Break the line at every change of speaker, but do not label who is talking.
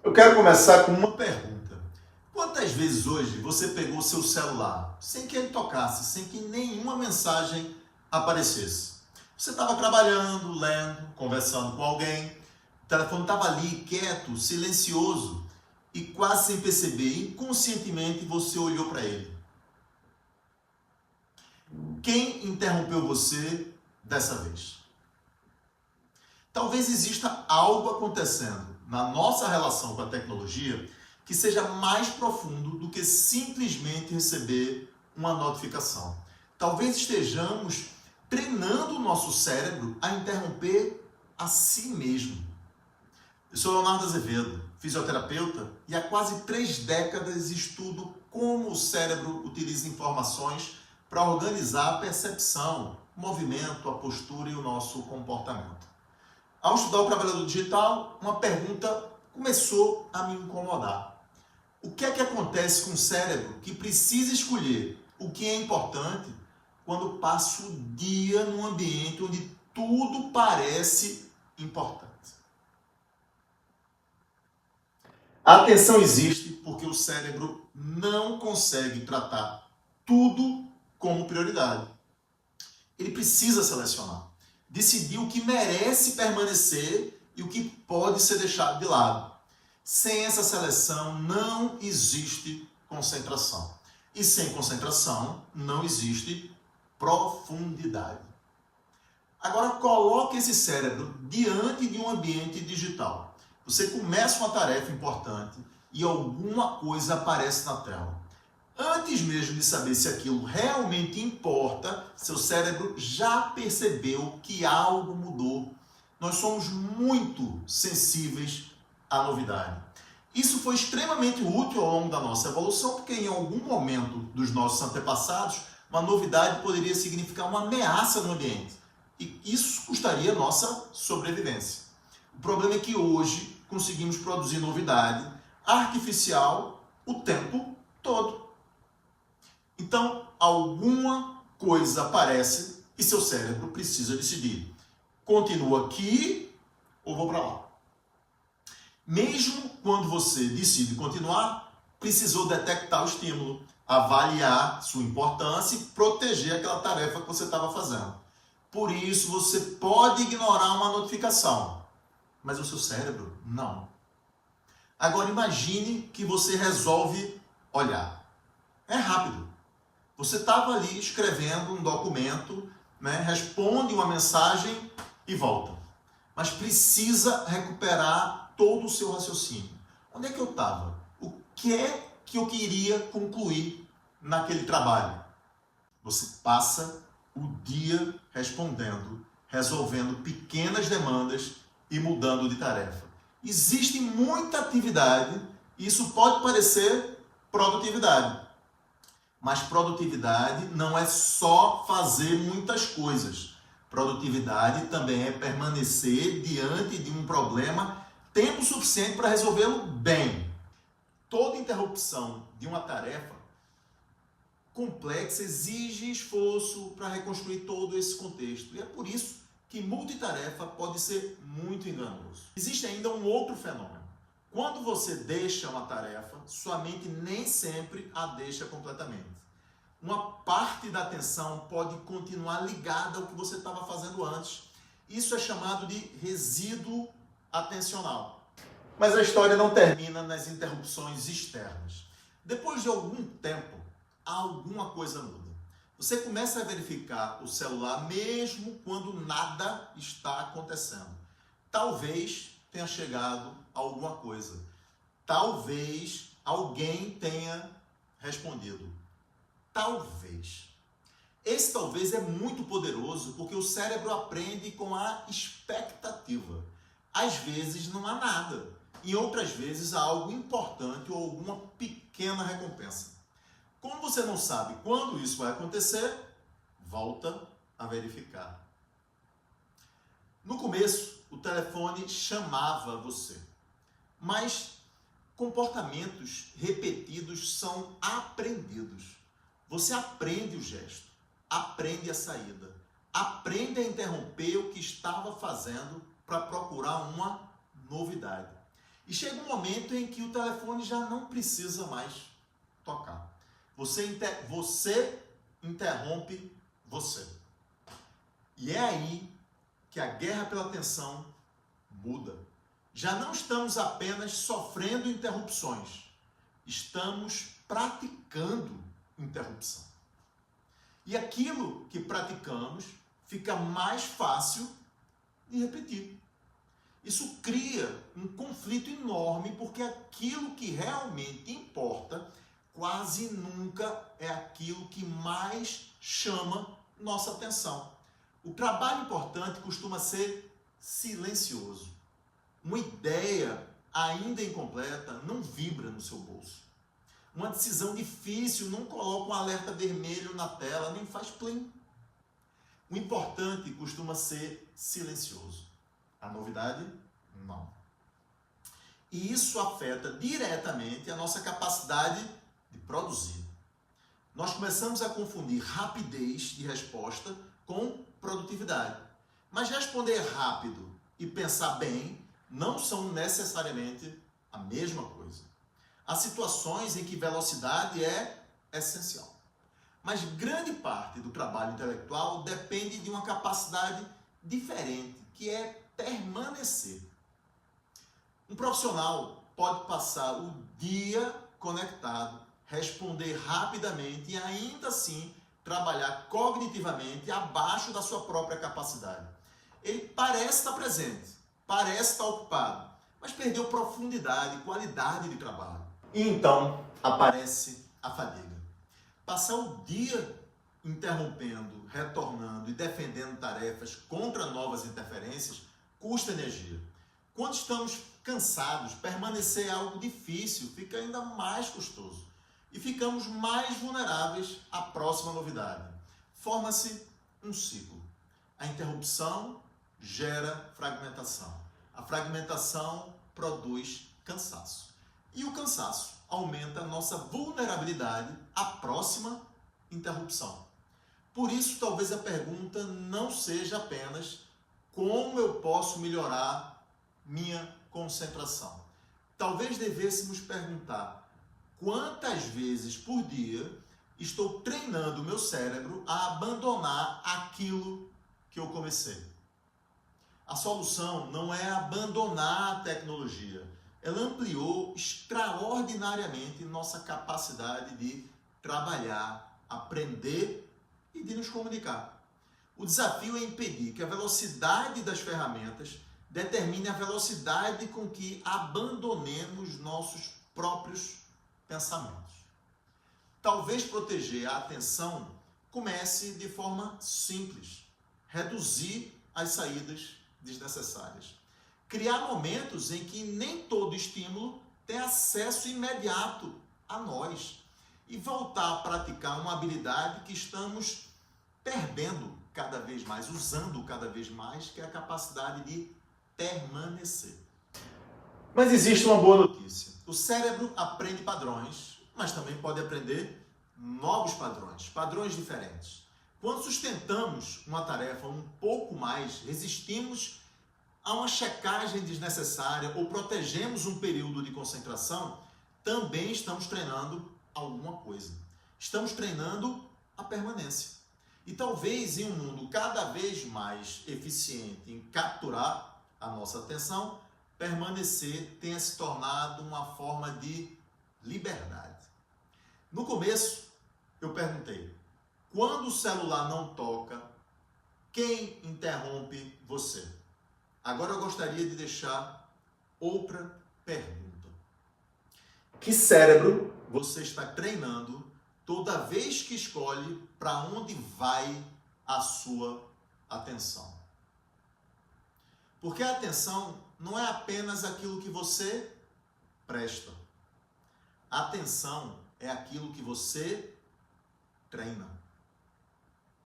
Eu quero começar com uma pergunta. Quantas vezes hoje você pegou o seu celular sem que ele tocasse, sem que nenhuma mensagem aparecesse? Você estava trabalhando, lendo, conversando com alguém, o telefone estava ali, quieto, silencioso, e quase sem perceber, inconscientemente você olhou para ele. Quem interrompeu você dessa vez? Talvez exista algo acontecendo na nossa relação com a tecnologia que seja mais profundo do que simplesmente receber uma notificação. Talvez estejamos treinando o nosso cérebro a interromper a si mesmo. Eu sou Leonardo Azevedo, fisioterapeuta, e há quase 3 décadas estudo como o cérebro utiliza informações para organizar a percepção, o movimento, a postura e o nosso comportamento. Ao estudar o trabalhador digital, uma pergunta começou a me incomodar. O que é que acontece com o cérebro que precisa escolher o que é importante quando passa o dia num ambiente onde tudo parece importante? A atenção existe porque o cérebro não consegue tratar tudo como prioridade. Ele precisa selecionar, decidir o que merece permanecer e o que pode ser deixado de lado. Sem essa seleção não existe concentração. E sem concentração não existe profundidade. Agora coloque esse cérebro diante de um ambiente digital. Você começa uma tarefa importante e alguma coisa aparece na tela. Antes mesmo de saber se aquilo realmente importa, seu cérebro já percebeu que algo mudou. Nós somos muito sensíveis à novidade. Isso foi extremamente útil ao longo da nossa evolução, porque em algum momento dos nossos antepassados, uma novidade poderia significar uma ameaça no ambiente. E isso custaria a nossa sobrevivência. O problema é que hoje conseguimos produzir novidade artificial o tempo todo. Então, alguma coisa aparece e seu cérebro precisa decidir. Continuo aqui ou vou para lá? Mesmo quando você decide continuar, precisou detectar o estímulo, avaliar sua importância e proteger aquela tarefa que você estava fazendo. Por isso, você pode ignorar uma notificação, mas o seu cérebro não. Agora, imagine que você resolve olhar. É rápido. Você estava ali escrevendo um documento, responde uma mensagem e volta. Mas precisa recuperar todo o seu raciocínio. Onde é que eu estava? O que é que eu queria concluir naquele trabalho? Você passa o dia respondendo, resolvendo pequenas demandas e mudando de tarefa. Existe muita atividade e isso pode parecer produtividade. Mas produtividade não é só fazer muitas coisas. Produtividade também é permanecer diante de um problema tempo suficiente para resolvê-lo bem. Toda interrupção de uma tarefa complexa exige esforço para reconstruir todo esse contexto. E é por isso que multitarefa pode ser muito enganoso. Existe ainda um outro fenômeno. Quando você deixa uma tarefa, sua mente nem sempre a deixa completamente. Uma parte da atenção pode continuar ligada ao que você estava fazendo antes. Isso é chamado de resíduo atencional. Mas a história não termina nas interrupções externas. Depois de algum tempo, alguma coisa muda. Você começa a verificar o celular mesmo quando nada está acontecendo. Talvez tenha chegado alguma coisa. Talvez alguém tenha respondido. Talvez. Esse talvez é muito poderoso porque o cérebro aprende com a expectativa. Às vezes não há nada. E outras vezes há algo importante ou alguma pequena recompensa. Como você não sabe quando isso vai acontecer, volta a verificar. No começo, o telefone chamava você, mas comportamentos repetidos são aprendidos. Você aprende o gesto, aprende a saída, aprende a interromper o que estava fazendo para procurar uma novidade. E chega um momento em que o telefone já não precisa mais tocar. Você interrompe você. E é aí que a guerra pela atenção muda. Já não estamos apenas sofrendo interrupções, estamos praticando interrupção. E aquilo que praticamos fica mais fácil de repetir. Isso cria um conflito enorme, porque aquilo que realmente importa quase nunca é aquilo que mais chama nossa atenção. O trabalho importante costuma ser silencioso. Uma ideia ainda incompleta não vibra no seu bolso. Uma decisão difícil não coloca um alerta vermelho na tela, nem faz plim. O importante costuma ser silencioso. A novidade, não. E isso afeta diretamente a nossa capacidade de produzir. Nós começamos a confundir rapidez de resposta com produtividade. Mas responder rápido e pensar bem não são necessariamente a mesma coisa. Há situações em que velocidade é essencial. Mas grande parte do trabalho intelectual depende de uma capacidade diferente, que é permanecer. Um profissional pode passar o dia conectado, responder rapidamente e ainda assim trabalhar cognitivamente abaixo da sua própria capacidade. Ele parece estar presente, parece estar ocupado, mas perdeu profundidade e qualidade de trabalho. E então aparece a fadiga. Passar o dia interrompendo, retornando e defendendo tarefas contra novas interferências custa energia. Quando estamos cansados, permanecer é algo difícil, fica ainda mais custoso. E ficamos mais vulneráveis à próxima novidade. Forma-se um ciclo. A interrupção gera fragmentação. A fragmentação produz cansaço. E o cansaço aumenta a nossa vulnerabilidade à próxima interrupção. Por isso, talvez a pergunta não seja apenas como eu posso melhorar minha concentração. Talvez devêssemos perguntar quantas vezes por dia estou treinando o meu cérebro a abandonar aquilo que eu comecei. A solução não é abandonar a tecnologia. Ela ampliou extraordinariamente nossa capacidade de trabalhar, aprender e de nos comunicar. O desafio é impedir que a velocidade das ferramentas determine a velocidade com que abandonemos nossos próprios pensamentos. Talvez proteger a atenção comece de forma simples. Reduzir as saídas desnecessárias. Criar momentos em que nem todo estímulo tem acesso imediato a nós. E voltar a praticar uma habilidade que estamos perdendo cada vez mais, usando cada vez mais, que é a capacidade de permanecer. Mas existe uma boa notícia. O cérebro aprende padrões, mas também pode aprender novos padrões, padrões diferentes. Quando sustentamos uma tarefa um pouco mais, resistimos a uma checagem desnecessária ou protegemos um período de concentração, também estamos treinando alguma coisa. Estamos treinando a permanência. E talvez em um mundo cada vez mais eficiente em capturar a nossa atenção, permanecer tenha se tornado uma forma de liberdade. No começo, eu perguntei, quando o celular não toca, quem interrompe você? Agora eu gostaria de deixar outra pergunta. Que cérebro você está treinando toda vez que escolhe para onde vai a sua atenção? Porque a atenção não é apenas aquilo que você presta. A atenção é aquilo que você treina.